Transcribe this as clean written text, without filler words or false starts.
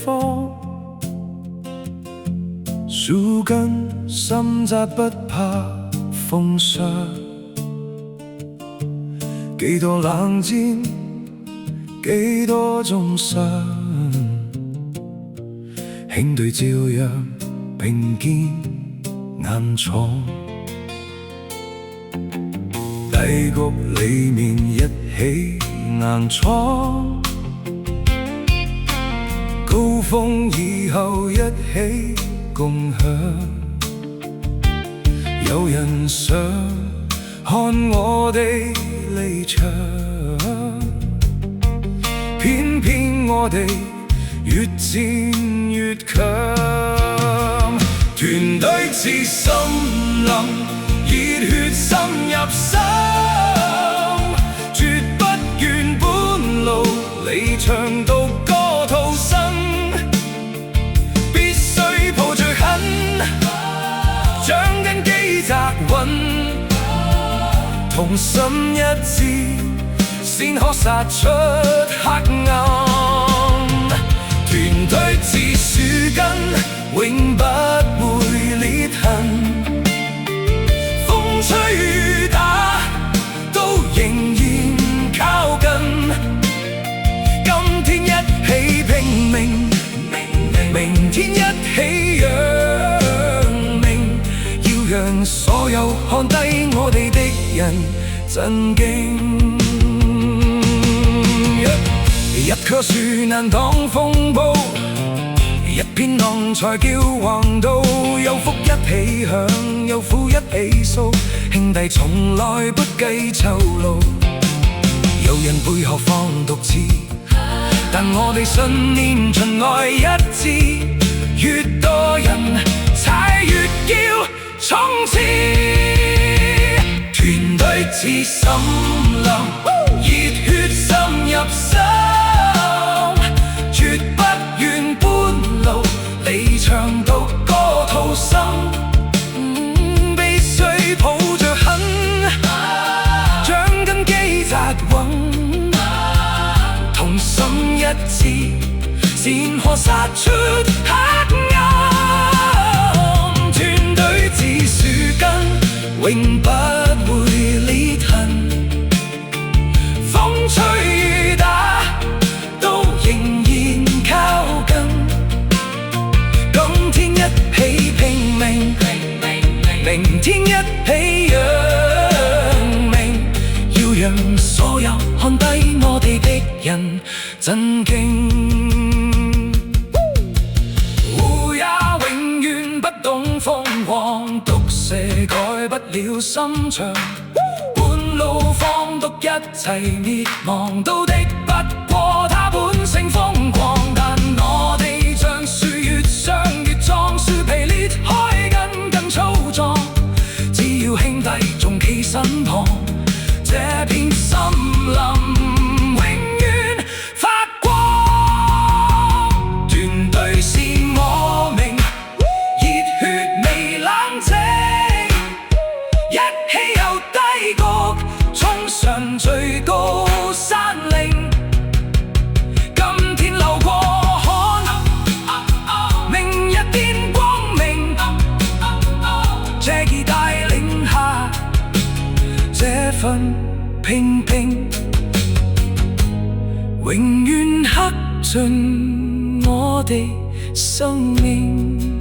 方，樹根深扎不怕風霜。幾多冷戰，幾多中傷，兄弟照樣並肩硬闖。低谷裏面一起硬闖，高峰以後一起共享。有人想看我哋離場，偏偏我哋越戰越強。團隊似森林，熱血滲入心，絕不願半路離場獨歌逃生。必須抱着狠，掌根基扎穩，同心一致，先可殺出黑暗。團隊似樹根，永不會裂痕。風吹雨打，都仍然靠近。今天一起拼命，明天一起揚名，要讓所有看低我哋的人震驚。一棵樹難擋風暴，一片浪才叫橫渡。有福一起享，有苦一起訴，兄弟從來不計酬勞。有人背後放毒刺，但我哋信念循愛一致。越多人踩越叫衝刺，團隊似森林，熱血滲入心，絕不願半路離場獨歌逃生。必須抱着狠，掌根基扎穩，同心一致，先可殺出黑暗。團隊似樹根，永不會裂痕。風吹雨打，都仍然靠近。今天一起拼命，明天一起揚名，要讓所有看低我哋的人震驚。烏鴉永遠不懂瘋狂，毒蛇改不了心腸。半路放毒一齊滅亡，都敵不過他本性瘋狂。但我哋像樹越上越壯，樹皮裂開根更粗壯。只要兄弟仲企身旁，這片森林永遠發光。團隊是我命，熱血未冷靜，一起由低谷衝上最高山嶺。今天流過汗，明日變光明。Jackie 帶領下這份拼拼，永遠刻進我哋生命。